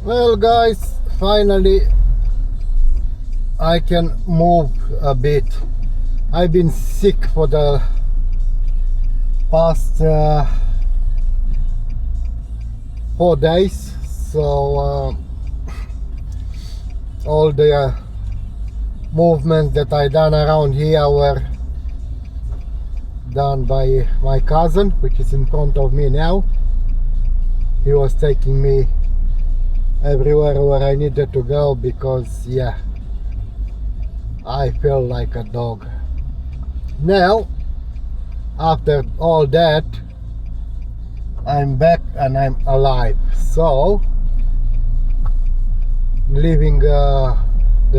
Well guys, finally I can move a bit. I've been sick for the past 4 days, so all the movements that I done around here were done by my cousin, which is in front of me now. He was taking me everywhere where I needed to go because yeah, I feel like a dog. Now after all that, I'm back and I'm alive, so leaving the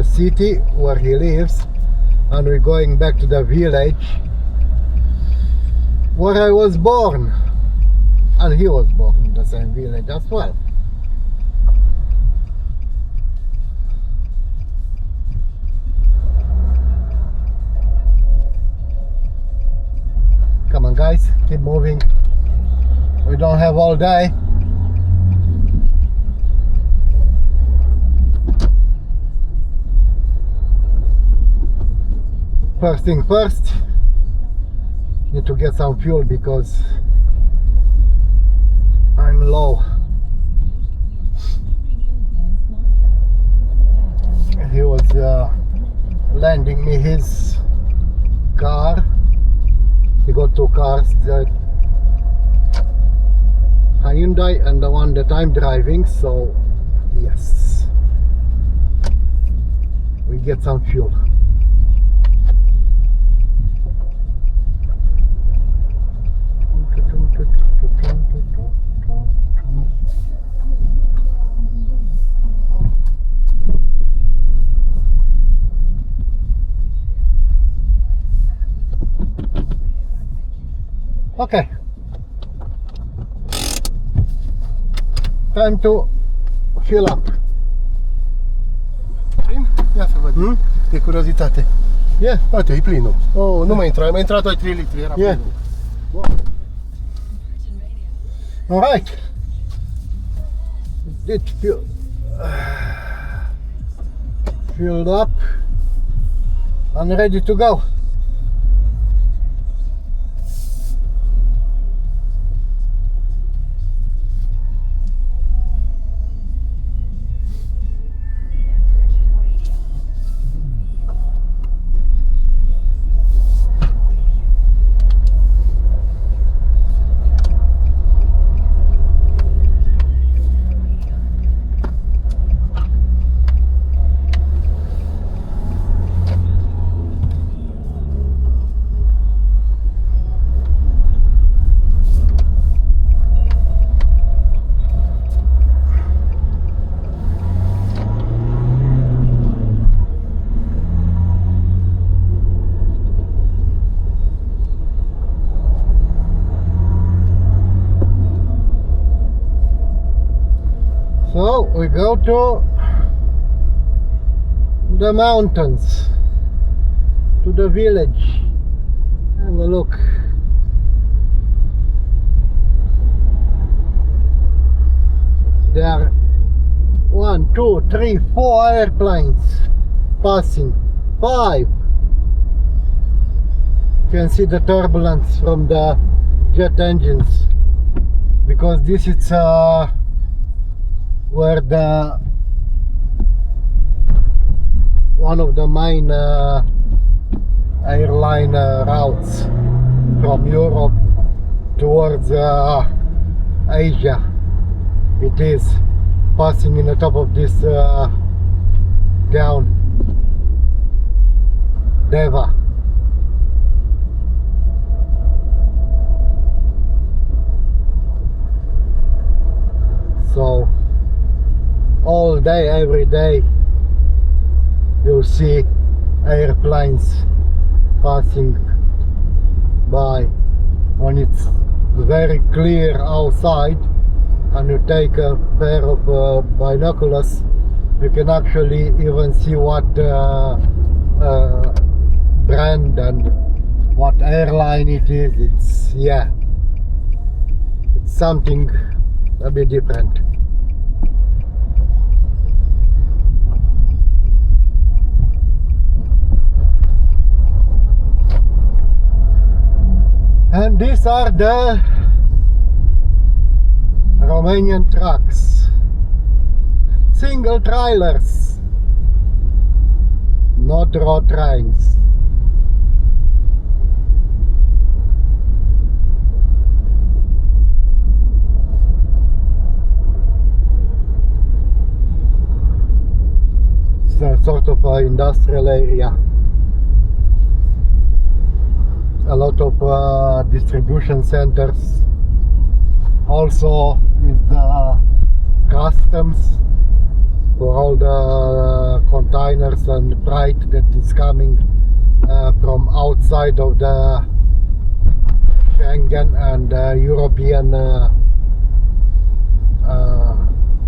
city where he lives, and we're going back to the village where I was born, and he was born in the same village as well. Come on guys, keep moving. We don't have all day. First thing first, need to get some fuel because I'm low. He was lending me his car. He got 2 cars, the Hyundai and the one that I'm driving, so yes, we get some fuel. Okay, time to fill up. Ia să văd, de curiozitate. Yeah, Uite, e plinul. Oh, nu mai intra, mai intrat 3 litri, era Yeah. plinul. All right. It's filled up and ready to go. So we go to the mountains, to the village. Have a look. There are 1, 2, 3, 4 airplanes passing. 5. You can see the turbulence from the jet engines because this is where the one of the main airline routes from Europe towards Asia. It is passing in the top of this town, Deva. So all day, every day, you'll see airplanes passing by. When it's very clear outside and you take a pair of binoculars, you can actually even see what brand and what airline it is. It's, yeah, it's something a bit different. And these are the Romanian trucks. Single trailers, not road trains. It's a sort of an industrial area. A lot of distribution centers. Also is the customs for all the containers and freight that is coming from outside of the Schengen and European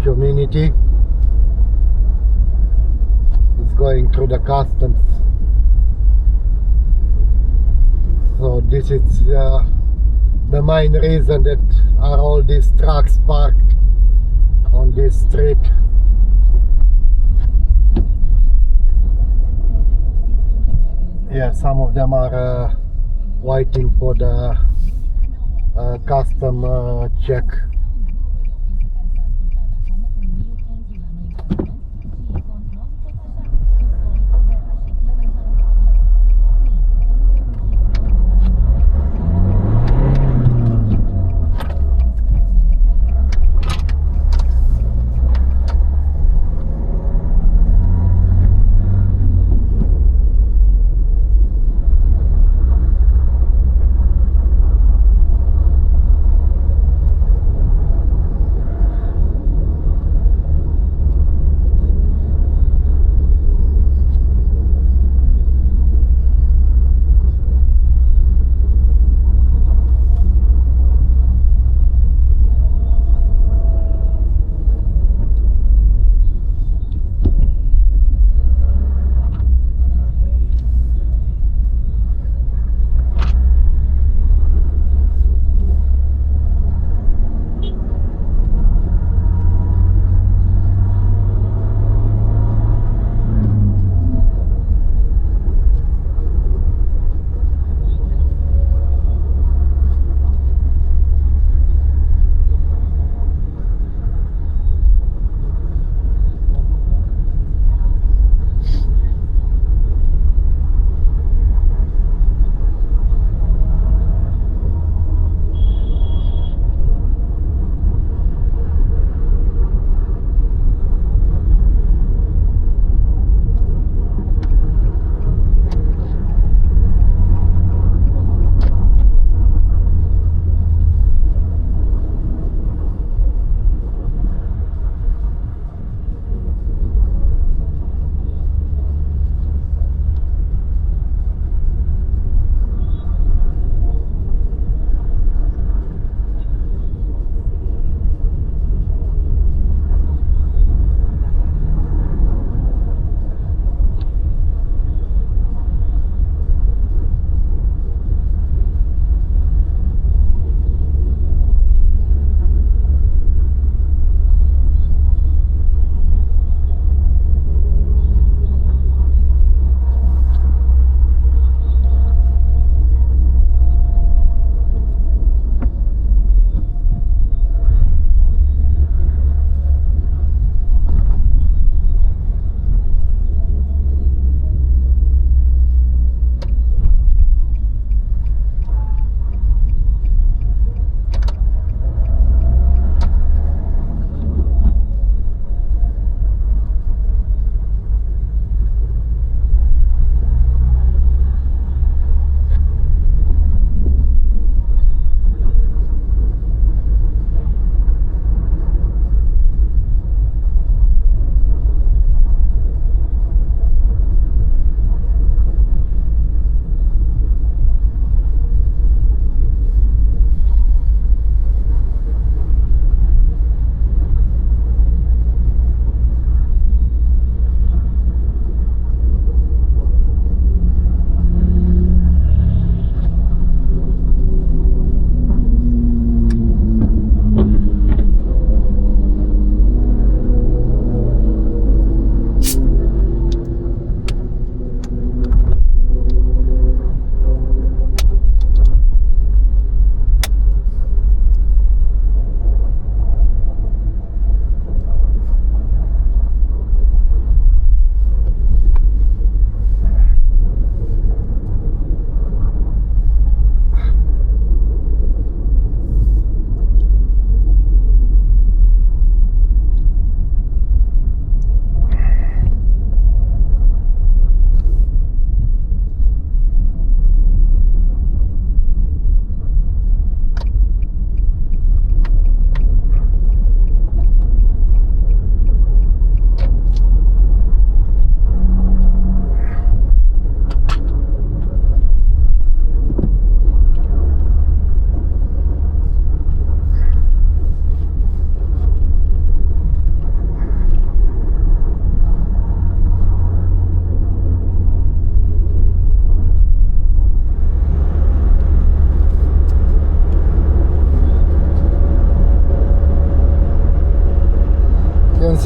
community. It's going through the customs. So this is the main reason that are all these trucks parked on this street. Yeah, some of them are waiting for the custom check.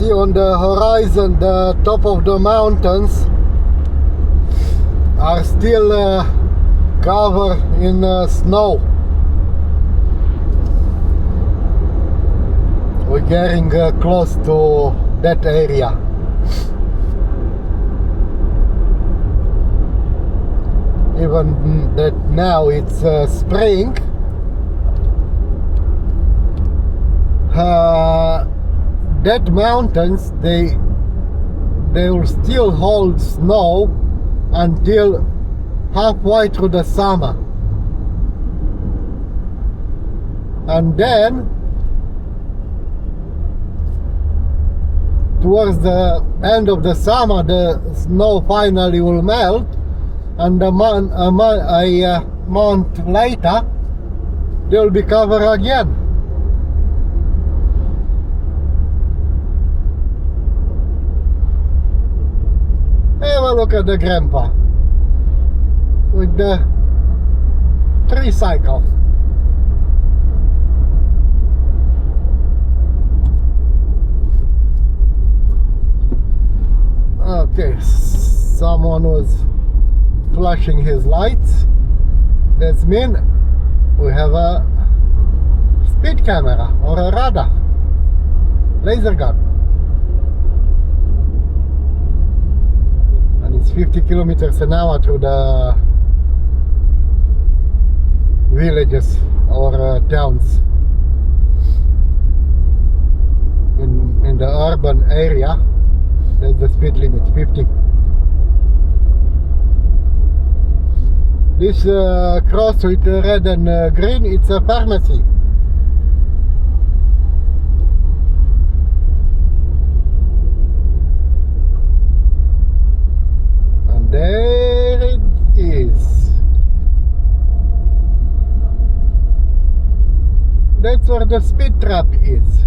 see on the horizon the top of the mountains are still covered in snow. We're getting close to that area. Even that now it's spring, that mountains they will still hold snow until halfway through the summer, and then towards the end of the summer the snow finally will melt, and a month later they will be covered again. Have a look at the grandpa with the tricycle. Okay, someone was flashing his lights. That's mean we have a speed camera or a radar, laser gun, and it's 50 kilometers an hour through the villages or towns. In the urban area, there's the speed limit, 50. This cross with red and green, it's a pharmacy. And there it is. That's where the speed trap is.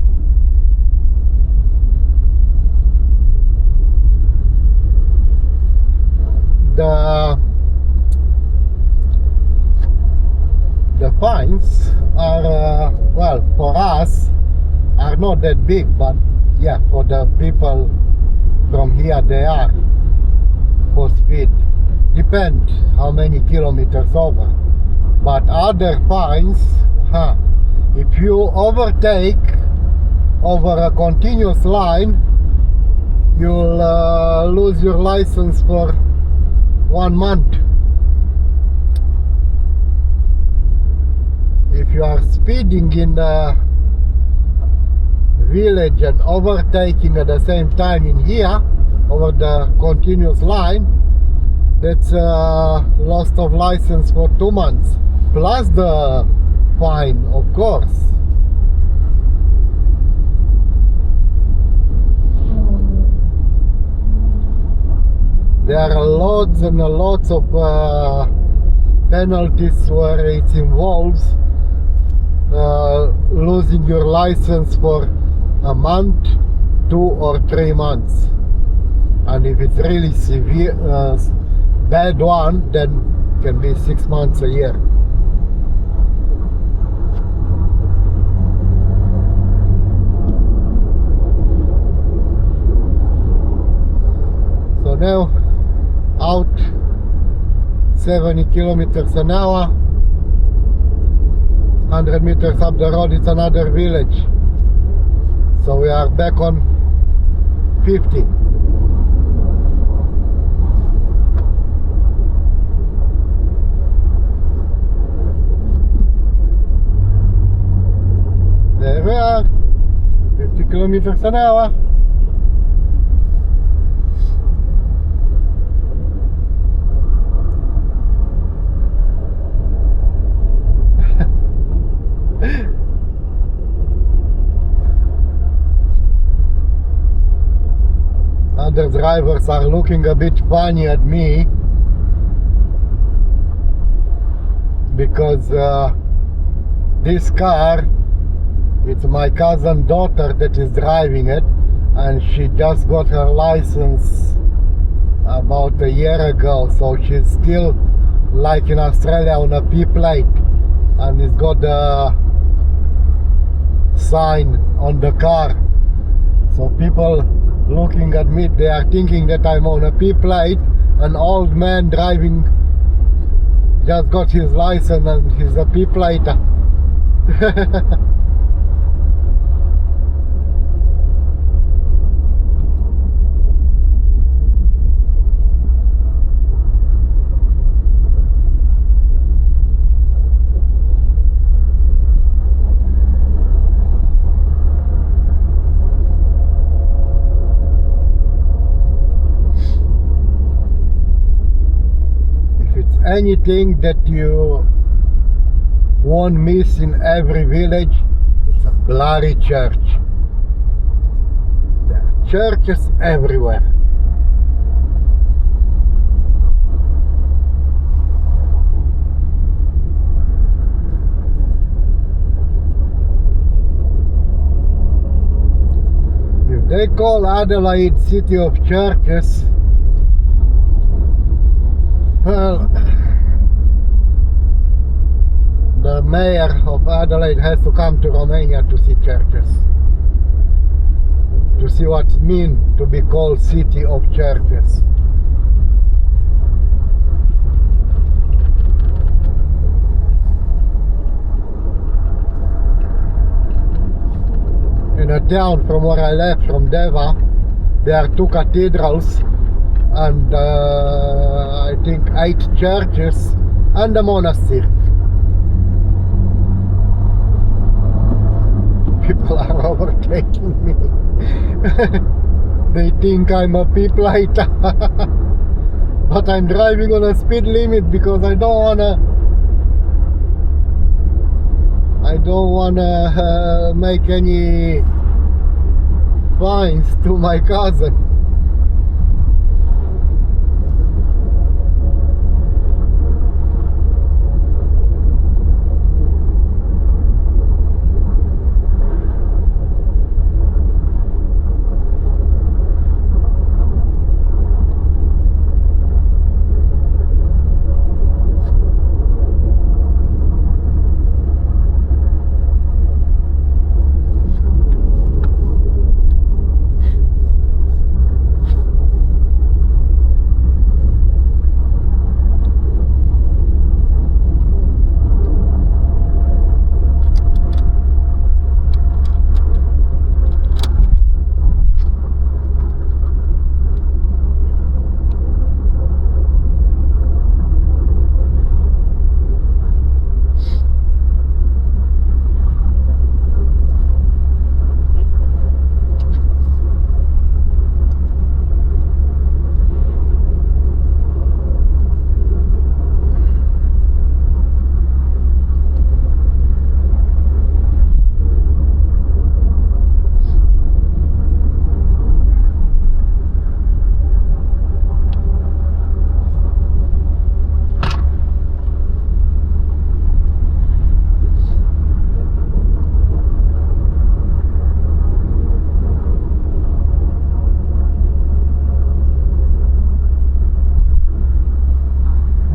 The fines are, well, for us, are not that big, but yeah, for the people from here they are for speed. Depend how many kilometers over. But other fines, if you overtake over a continuous line, you'll lose your license for 1 month. If you are speeding in the village and overtaking at the same time in here over the continuous line, that's a loss of license for 2 months plus the fine, of course. There are lots and lots of penalties where it involves losing your license for a month, 2 or 3 months, and if it's really severe, bad one, then can be 6 months, a year. So now out 70 kilometers an hour, 100 meters up the road, it's another village. So we are back on 50. There we are, 50 kilometers an hour. Other drivers are looking a bit funny at me because this car, it's my cousin's daughter that is driving it, and she just got her license about a year ago, so she's still like in Australia on a P plate, and it's got the sign on the car. So people looking at me, they are thinking that I'm on a P plate, an old man driving, just got his license and he's a P plater. Anything that you won't miss in every village, it's a bloody church. There are churches everywhere. If they call Adelaide City of Churches, well, the mayor of Adelaide has to come to Romania to see churches, to see what it means to be called City of Churches. In a town from where I left, from Deva, there are 2 cathedrals and I think 8 churches and a monastery. People are overtaking me. They think I'm a P plater. But I'm driving on a speed limit because I don't wanna make any fines to my cousin.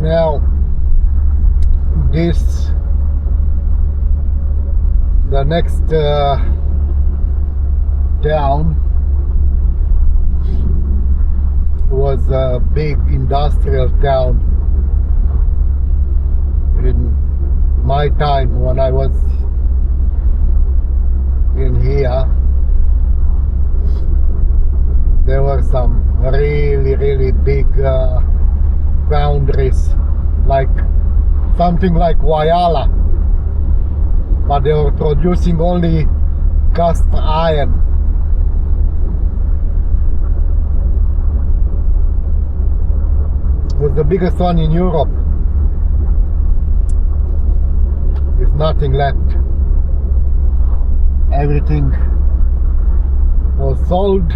Now, the next town was a big industrial town in my time when I was in here. There were some really big foundries, like something like Whyalla, but they were producing only cast iron. It was the biggest one in Europe. There's nothing left. Everything was sold,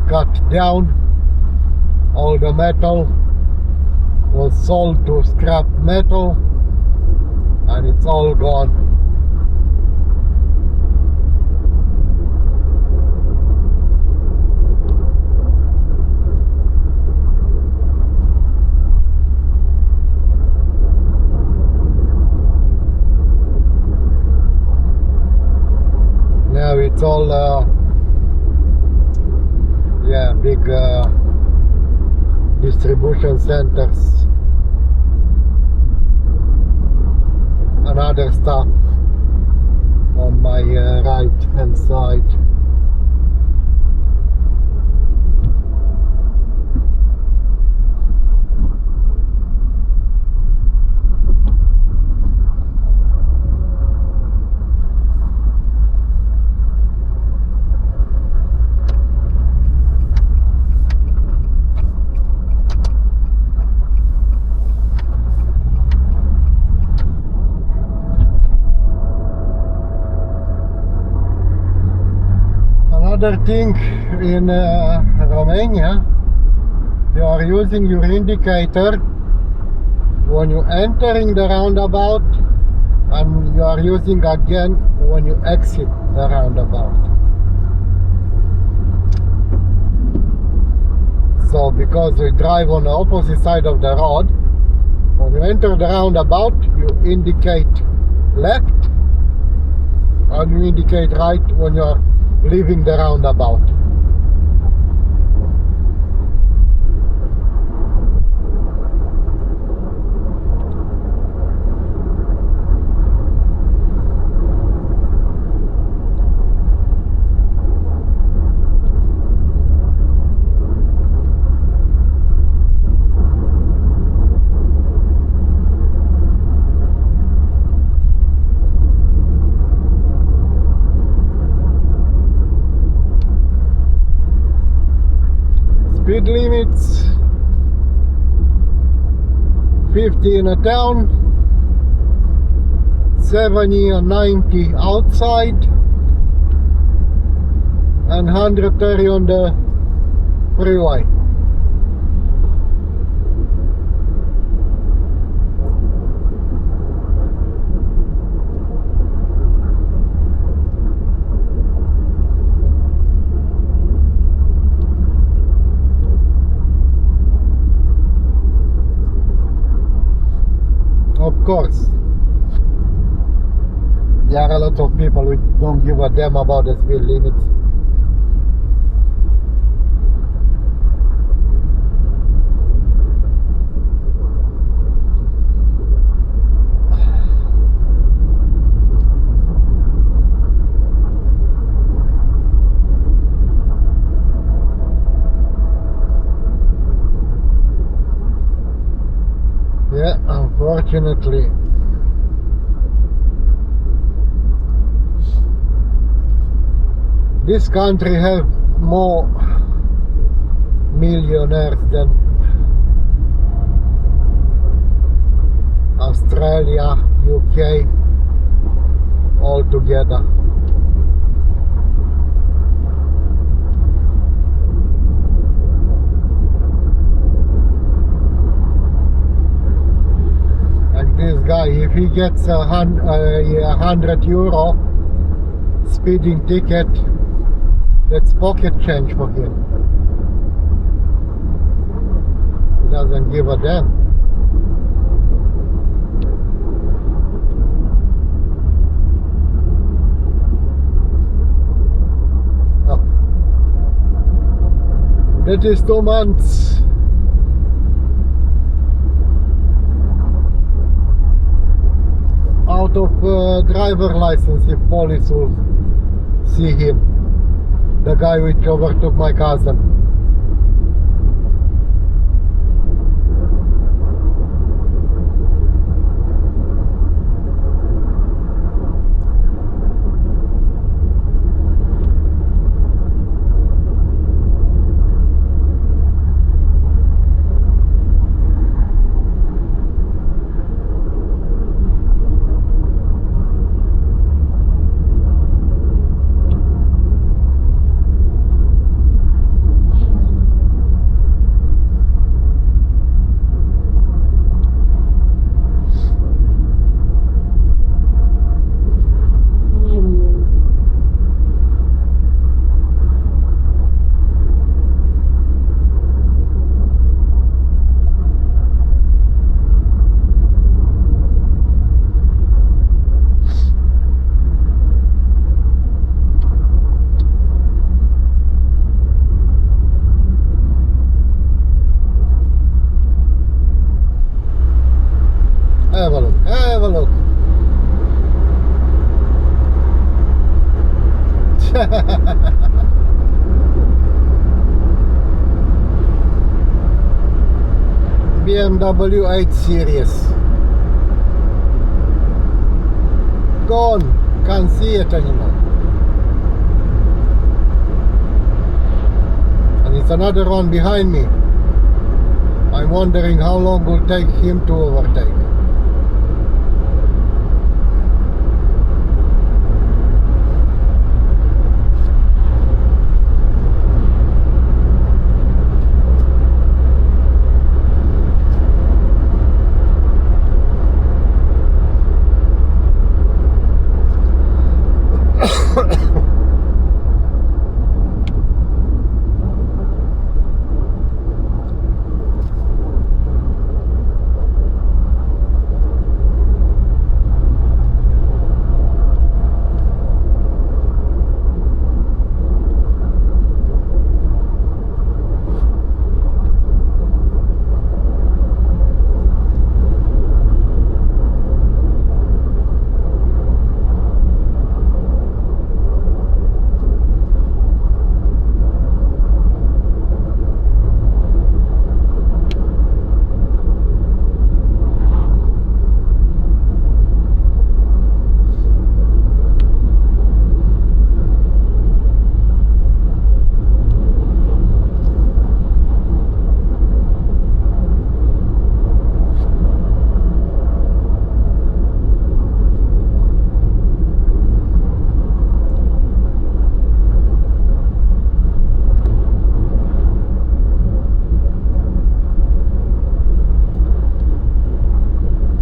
cut down. All the metal was sold to scrap metal, and it's all gone. it's all yeah, big distribution centers and other stuff on my right hand side. Another thing in Romania, you are using your indicator when you entering the roundabout, and you are using again when you exit the roundabout. So because we drive on the opposite side of the road, when you enter the roundabout, you indicate left, and you indicate right when you are leaving the roundabout. Speed limits 50 in a town, 70 and 90 outside, and 130 on the freeway. Of course, there are a lot of people who don't give a damn about the speed limits. Yeah, unfortunately. This country have more millionaires than Australia, UK, all together. Like this guy, if he gets a €100 speeding ticket, that's pocket change for him. He doesn't give a damn. Oh. That is 2 months. Out of driver license if police will see him. The guy which overtook my cousin. Have a look, have a look. BMW 8 Series. Gone. Can't see it anymore. And it's another one behind me. I'm wondering how long it will take him to overtake.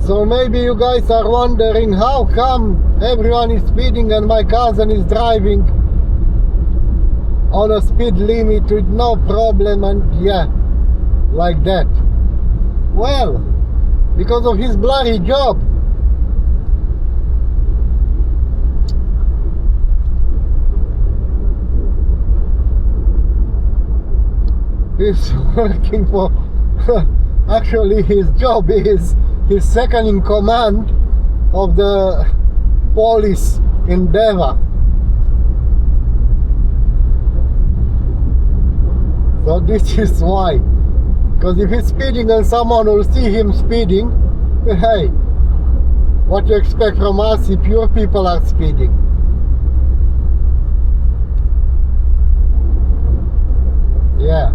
So maybe you guys are wondering how come everyone is speeding and my cousin is driving on a speed limit with no problem, and yeah, like that. Well, because of his bloody job. He's working for actually his job is he's second in command of the police in Deva. So this is why. Because if he's speeding and someone will see him speeding, hey, what you expect from us if your people are speeding? Yeah.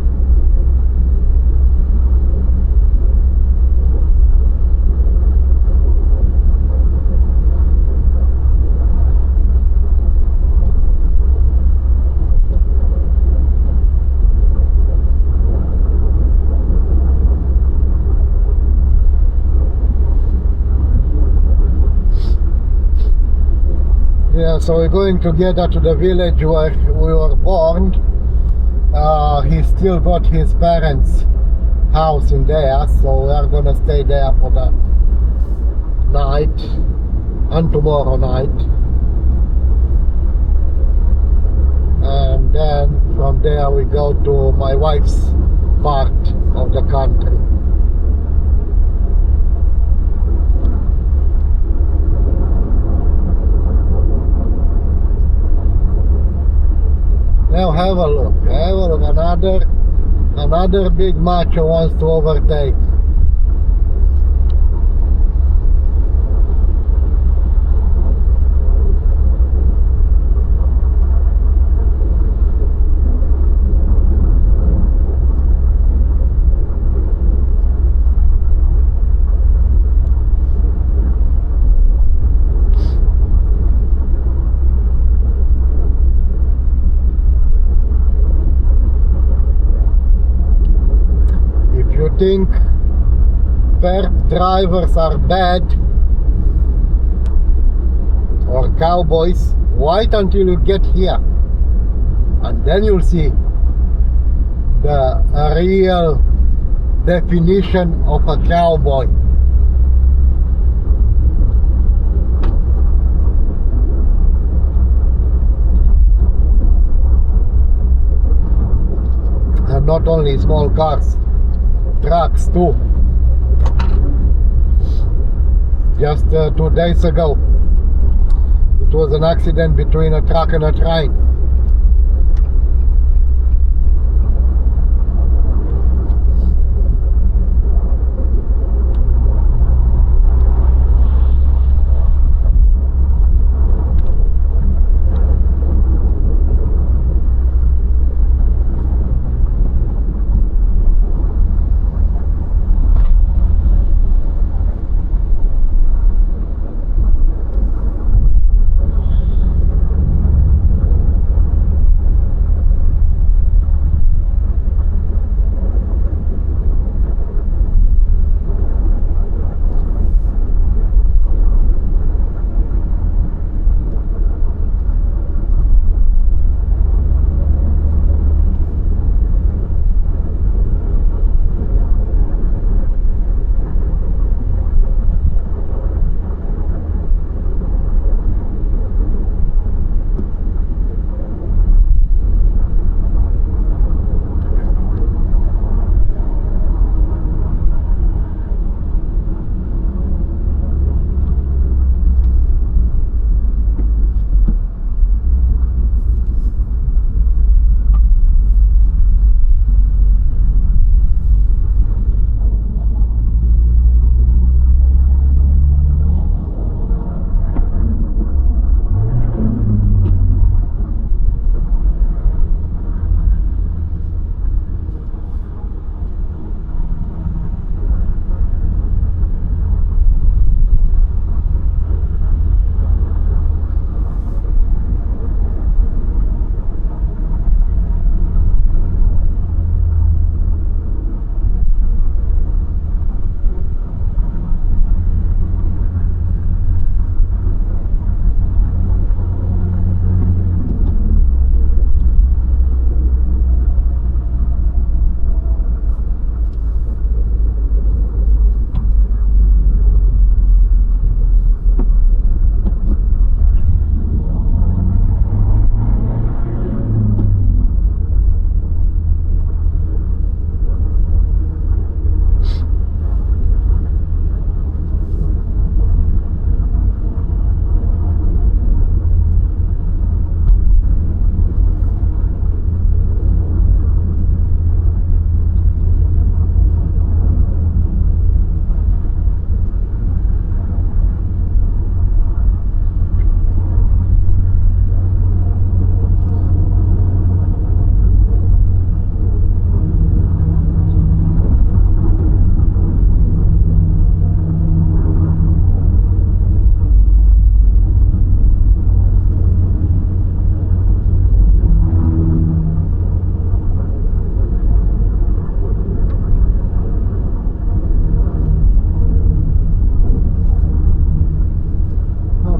Yeah, so we're going together to the village where we were born. He still got his parents' house in there, so we are gonna stay there for the night and tomorrow night. And then from there we go to my wife's part of the country. Now have a look, another big macho wants to overtake. Think perp drivers are bad or cowboys, wait until you get here and then you'll see the real definition of a cowboy. And not only small cars, trucks too. just 2 days ago. It was an accident between a truck and a train.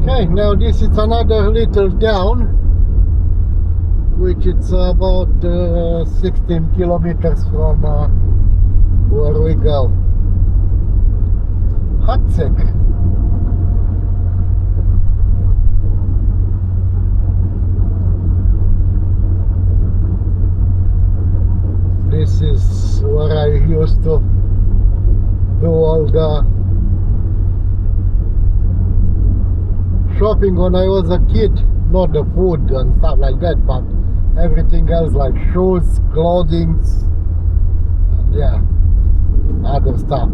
Okay, now this is another little town, which it's about 16 kilometers from where we go. Hatzek. This is where I used to do all the shopping when I was a kid. Not the food and stuff like that, but everything else like shoes, clothing, and yeah, other stuff.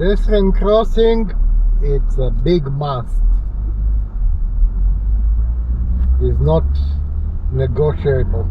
This ring crossing, it's a big must. It's not negotiable.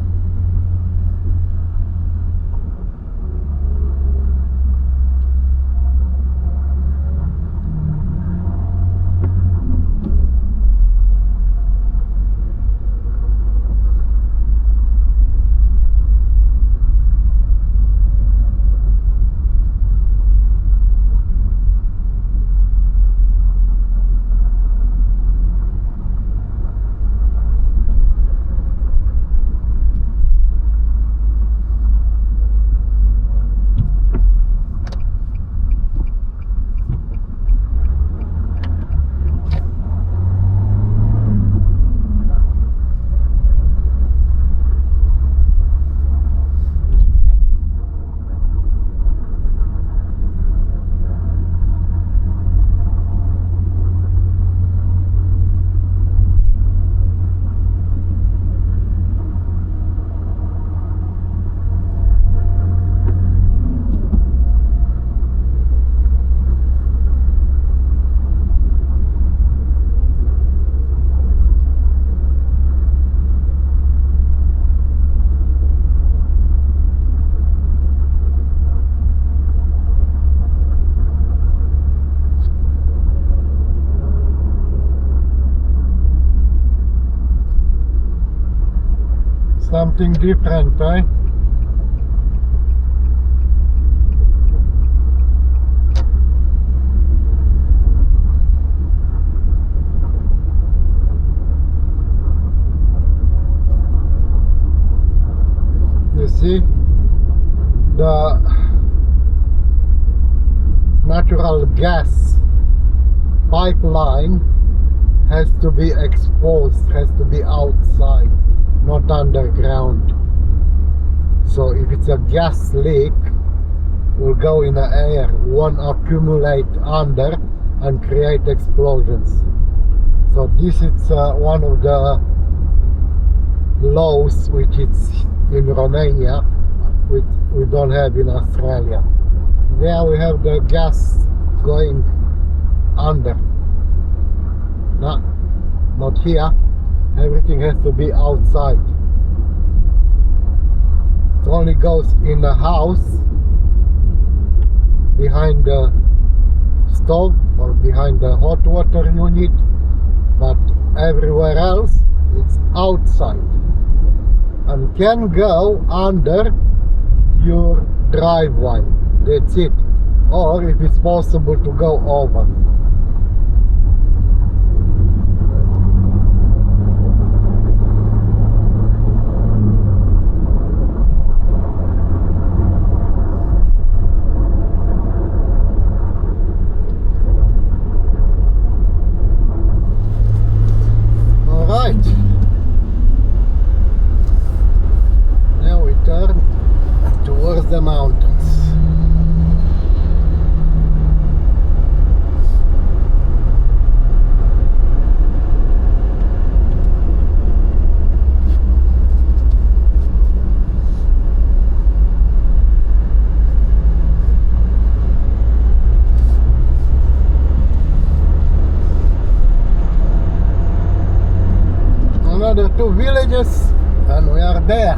Something different, eh? You see, the natural gas pipeline has to be exposed, has to be outside, not underground. So if it's a gas leak, will go in the air, won't accumulate under and create explosions. So this is one of the laws which is in Romania, which we don't have in Australia. There we have the gas going under. No, not here. Everything has to be outside. It only goes in the house, behind the stove or behind the hot water unit, but everywhere else it's outside and can go under your driveway. That's it. Or if it's possible to go over. Now we turn towards the mountains. Another 2 villages and we are there.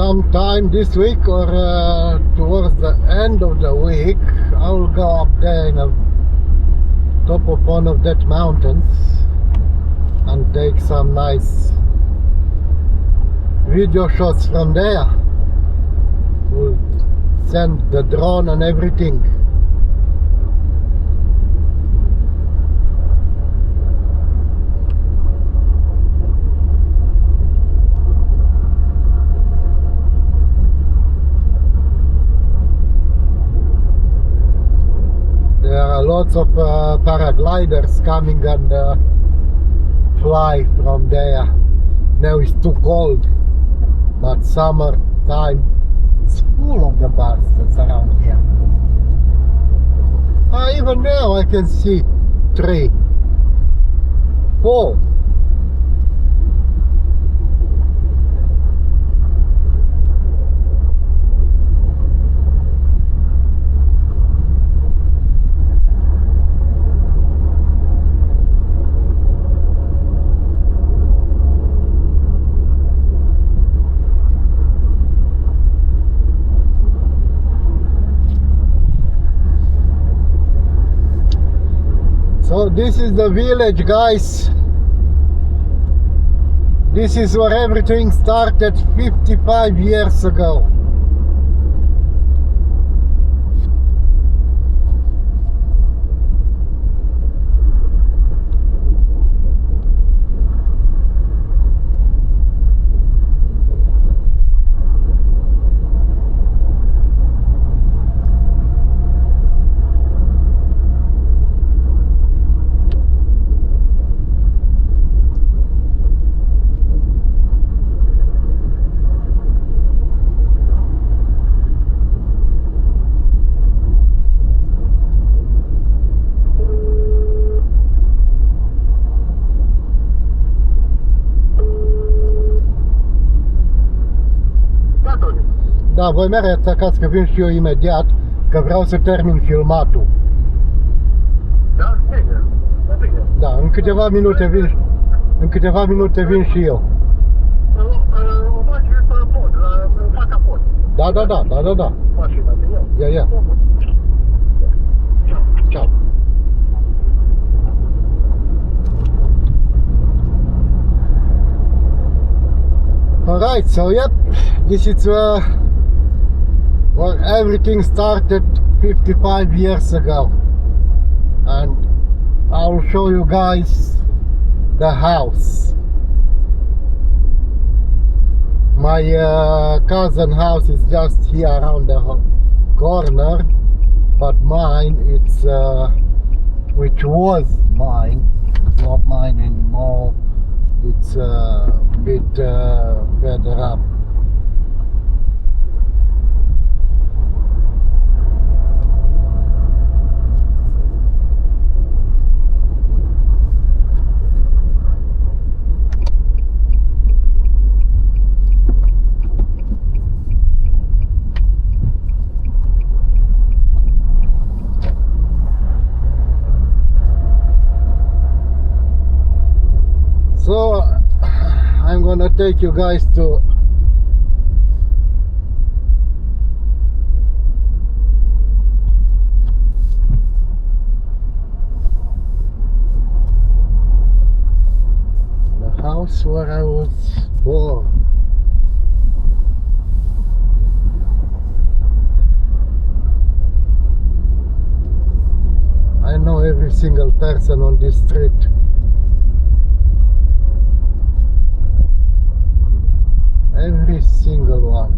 sometime this week or towards the end of the week, I will go up there in the top of one of that mountains and take some nice video shots from there. We'll send the drone and everything. There are lots of paragliders coming and fly from there. Now it's too cold, but summer time it's full of the bastards around here. Even now I can see 3, 4. So this is the village, guys. This is where everything started 55 years ago. Da, voi mergeți acasă că vin și eu imediat, că vreau să termin filmatul. Da, bine, da, bine. Da, în câteva minute vin și eu. O faci pe pod, în fața pod. Da. Mașina, de Ia. Ciao. Alright, so yep, this is where everything started 55 years ago, and I'll show you guys the house. My cousin house is just here around the corner, but mine, it's which was mine, it's not mine anymore. It's a bit further up. So I'm gonna take you guys to the house where I was born. I know every single person on this street. Every single one.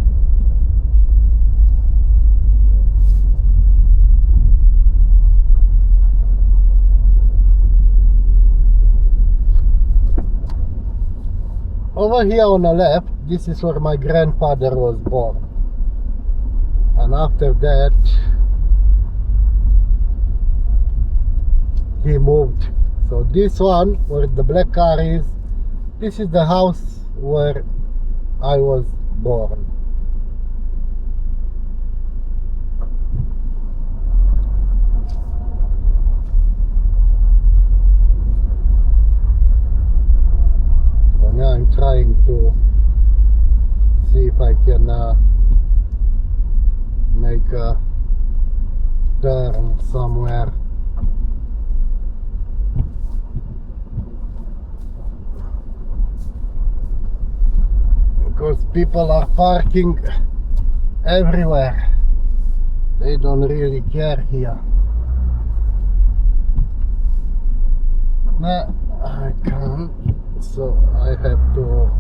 Over here on the left, this is where my grandfather was born. And after that, he moved. So this one, where the black car is, this is the house where I was born. So now I'm trying to see if I can make a turn somewhere. Because people are parking everywhere. They don't really care here. No, I can't. So I have to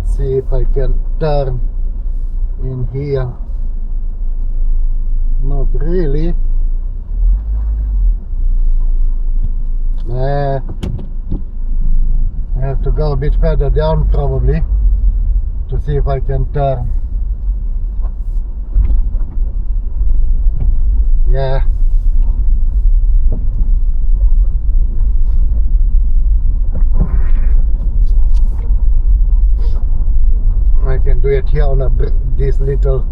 see if I can turn in here. Not really. Nah. I have to go a bit further down probably to see if I can turn. Yeah. I can do it here on this little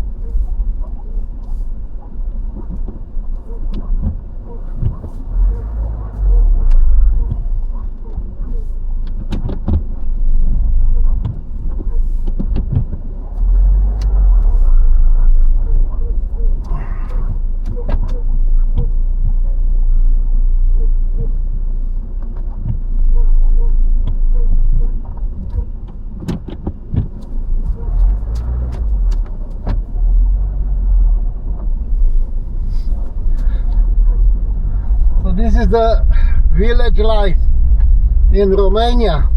this is the village life in Romania.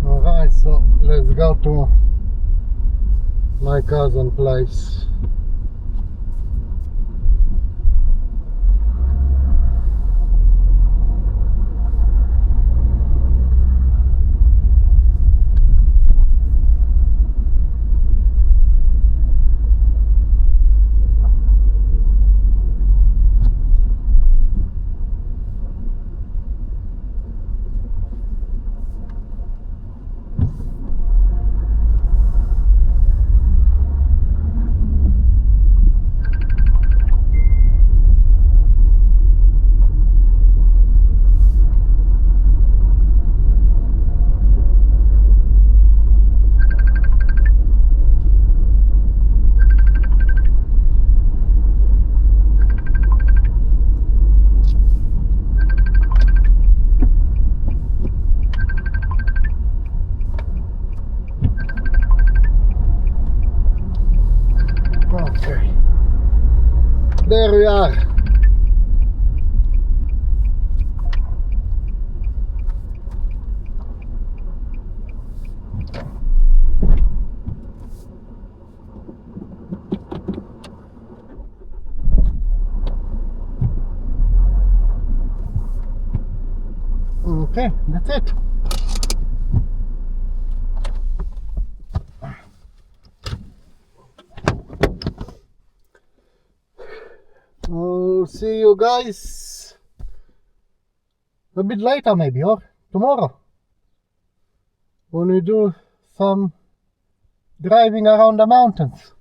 Alright, so let's go to my cousin's place. Okay, there we are. Okay, that's it. I'll see you guys a bit later maybe, or tomorrow, when we do some driving around the mountains.